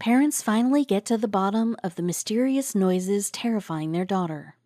Parents finally get to the bottom of the mysterious noises terrifying their daughter.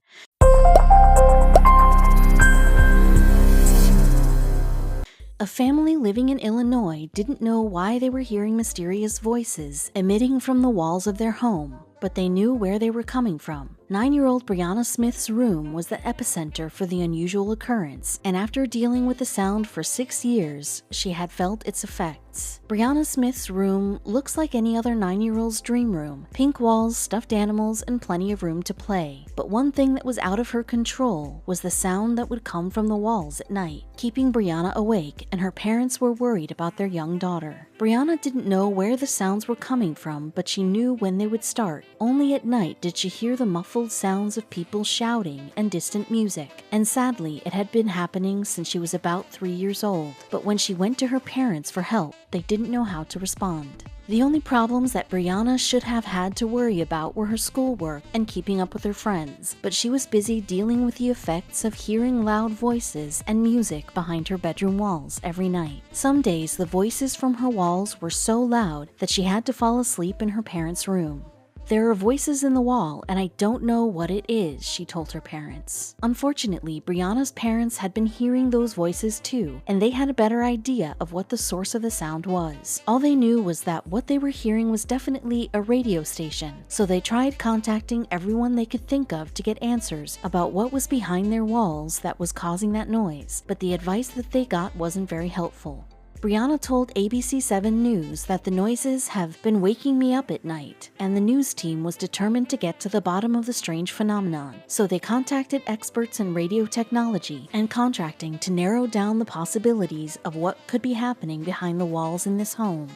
A family living in Illinois didn't know why they were hearing mysterious voices emitting from the walls of their home, but they knew where they were coming from. 9-year-old Brianna Smith's room was the epicenter for the unusual occurrence, and after dealing with the sound for 6 years, she had felt its effects. Brianna Smith's room looks like any other 9-year-old's dream room: pink walls, stuffed animals, and plenty of room to play. But one thing that was out of her control was the sound that would come from the walls at night, keeping Brianna awake, and her parents were worried about their young daughter. Brianna didn't know where the sounds were coming from, but she knew when they would start. Only at night did she hear the muffled sounds of people shouting and distant music, and sadly it had been happening since she was about 3 years old. But when she went to her parents for help, they didn't know how to respond. The only problems that Brianna should have had to worry about were her schoolwork and keeping up with her friends, but she was busy dealing with the effects of hearing loud voices and music behind her bedroom walls every night. Some days the voices from her walls were so loud that she had to fall asleep in her parents' room. "There are voices in the wall, and I don't know what it is," she told her parents. Unfortunately, Brianna's parents had been hearing those voices too, and they had a better idea of what the source of the sound was. All they knew was that what they were hearing was definitely a radio station, so they tried contacting everyone they could think of to get answers about what was behind their walls that was causing that noise, but the advice that they got wasn't very helpful. Brianna told ABC7 News that the noises have been waking me up at night, and the news team was determined to get to the bottom of the strange phenomenon. So they contacted experts in radio technology and contracting to narrow down the possibilities of what could be happening behind the walls in this home.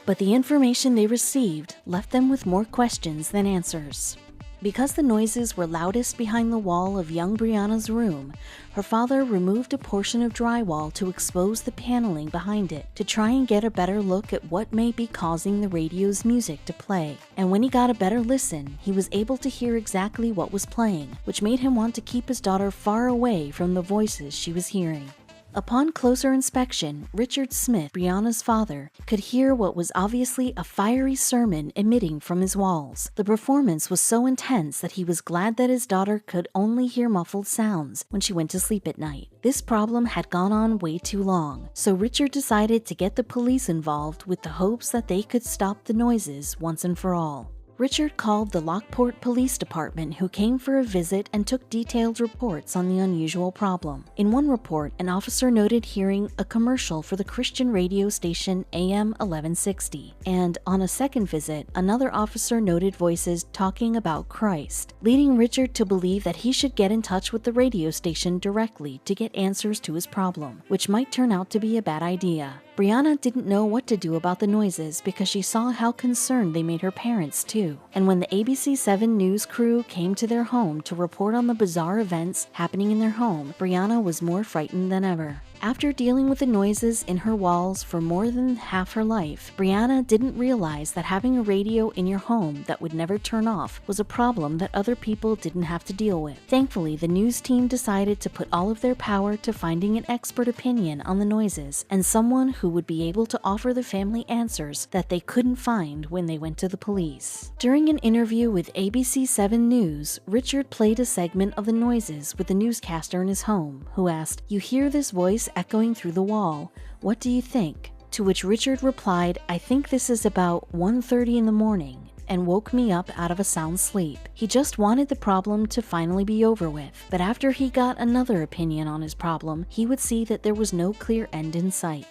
But the information they received left them with more questions than answers. Because the noises were loudest behind the wall of young Brianna's room, her father removed a portion of drywall to expose the paneling behind it to try and get a better look at what may be causing the radio's music to play. And when he got a better listen, he was able to hear exactly what was playing, which made him want to keep his daughter far away from the voices she was hearing. Upon closer inspection, Richard Smith, Brianna's father, could hear what was obviously a fiery sermon emitting from his walls. The performance was so intense that he was glad that his daughter could only hear muffled sounds when she went to sleep at night. This problem had gone on way too long, so Richard decided to get the police involved with the hopes that they could stop the noises once and for all. Richard called the Lockport Police Department, who came for a visit and took detailed reports on the unusual problem. In one report, an officer noted hearing a commercial for the Christian radio station AM 1160, and on a second visit, another officer noted voices talking about Christ, leading Richard to believe that he should get in touch with the radio station directly to get answers to his problem, which might turn out to be a bad idea. Brianna didn't know what to do about the noises because she saw how concerned they made her parents too. And when the ABC7 News crew came to their home to report on the bizarre events happening in their home, Brianna was more frightened than ever. After dealing with the noises in her walls for more than half her life, Brianna didn't realize that having a radio in your home that would never turn off was a problem that other people didn't have to deal with. Thankfully, the news team decided to put all of their power to finding an expert opinion on the noises and someone who would be able to offer the family answers that they couldn't find when they went to the police. During an interview with ABC7 News, Richard played a segment of the noises with the newscaster in his home, who asked, "You hear this voice echoing through the wall. What do you think?" To which Richard replied, "I think this is about 1:30 in the morning," and woke me up out of a sound sleep. He just wanted the problem to finally be over with, but after he got another opinion on his problem, he would see that there was no clear end in sight.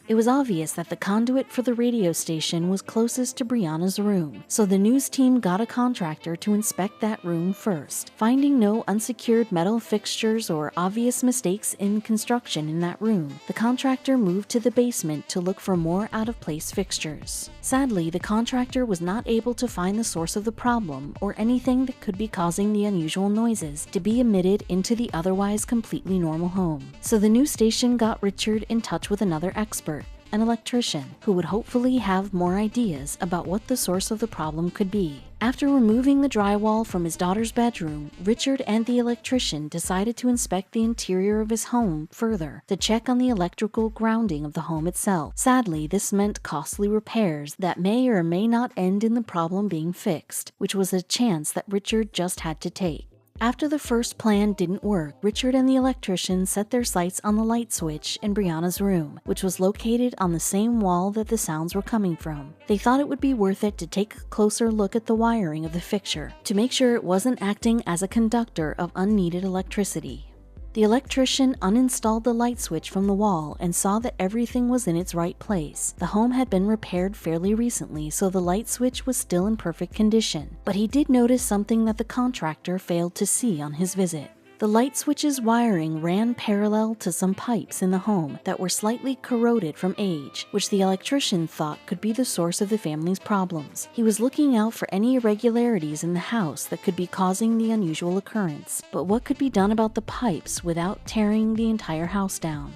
It was obvious that the conduit for the radio station was closest to Brianna's room, so the news team got a contractor to inspect that room first. Finding no unsecured metal fixtures or obvious mistakes in construction in that room, the contractor moved to the basement to look for more out-of-place fixtures. Sadly, the contractor was not able to find the source of the problem or anything that could be causing the unusual noises to be emitted into the otherwise completely normal home. So the news station got Richard in touch with another expert. an electrician, who would hopefully have more ideas about what the source of the problem could be. After removing the drywall from his daughter's bedroom, Richard and the electrician decided to inspect the interior of his home further to check on the electrical grounding of the home itself. Sadly, this meant costly repairs that may or may not end in the problem being fixed, which was a chance that Richard just had to take. After the first plan didn't work, Richard and the electrician set their sights on the light switch in Brianna's room, which was located on the same wall that the sounds were coming from. They thought it would be worth it to take a closer look at the wiring of the fixture to make sure it wasn't acting as a conductor of unneeded electricity. The electrician uninstalled the light switch from the wall and saw that everything was in its right place. The home had been repaired fairly recently, so the light switch was still in perfect condition. But he did notice something that the contractor failed to see on his visit. The light switch's wiring ran parallel to some pipes in the home that were slightly corroded from age, which the electrician thought could be the source of the family's problems. He was looking out for any irregularities in the house that could be causing the unusual occurrence. But what could be done about the pipes without tearing the entire house down?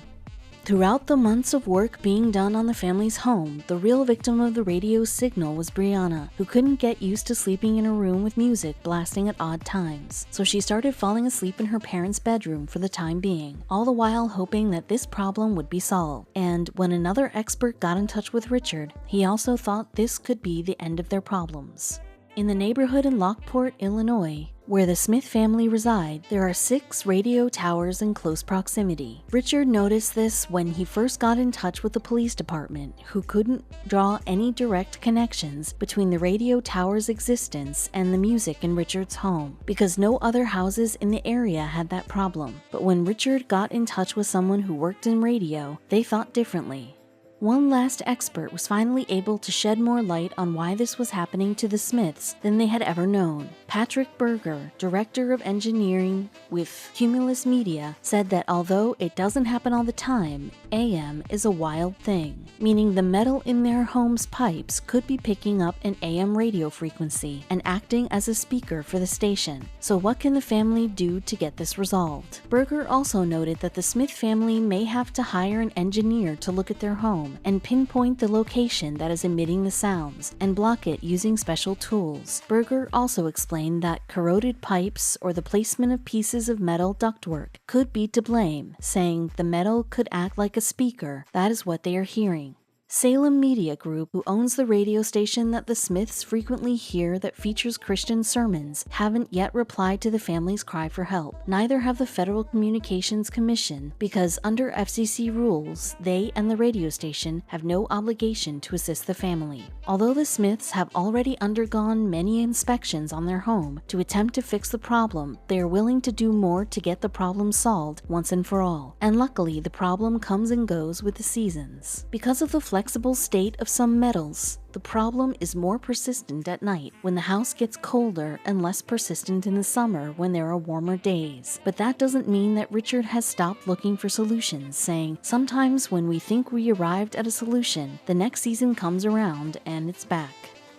Throughout the months of work being done on the family's home, the real victim of the radio signal was Brianna, who couldn't get used to sleeping in a room with music blasting at odd times. So she started falling asleep in her parents' bedroom for the time being, all the while hoping that this problem would be solved. And when another expert got in touch with Richard, he also thought this could be the end of their problems. In the neighborhood in Lockport, Illinois, where the Smith family reside, there are 6 radio towers in close proximity. Richard noticed this when he first got in touch with the police department, who couldn't draw any direct connections between the radio tower's existence and the music in Richard's home, because no other houses in the area had that problem. But when Richard got in touch with someone who worked in radio, they thought differently. One last expert was finally able to shed more light on why this was happening to the Smiths than they had ever known. Patrick Berger, director of engineering with Cumulus Media, said that although it doesn't happen all the time, AM is a wild thing, meaning the metal in their home's pipes could be picking up an AM radio frequency and acting as a speaker for the station. So what can the family do to get this resolved? Berger also noted that the Smith family may have to hire an engineer to look at their home and pinpoint the location that is emitting the sounds and block it using special tools. Berger also explained that corroded pipes or the placement of pieces of metal ductwork could be to blame, saying the metal could act like a speaker. That is what they are hearing. Salem Media Group, who owns the radio station that the Smiths frequently hear that features Christian sermons, haven't yet replied to the family's cry for help. Neither have the Federal Communications Commission, because under FCC rules, they and the radio station have no obligation to assist the family. Although the Smiths have already undergone many inspections on their home to attempt to fix the problem, they are willing to do more to get the problem solved once and for all. And luckily, the problem comes and goes with the seasons. Because of the flexible state of some metals, the problem is more persistent at night when the house gets colder and less persistent in the summer when there are warmer days. But that doesn't mean that Richard has stopped looking for solutions, saying, "Sometimes when we think we arrived at a solution, the next season comes around and it's back."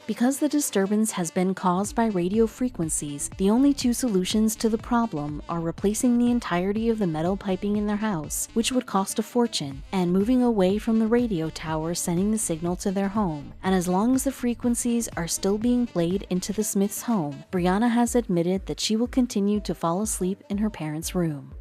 Because the disturbance has been caused by radio frequencies, the only 2 solutions to the problem are replacing the entirety of the metal piping in their house, which would cost a fortune, and moving away from the radio tower sending the signal to their home. And as long as the frequencies are still being played into the Smiths' home, Brianna has admitted that she will continue to fall asleep in her parents' room.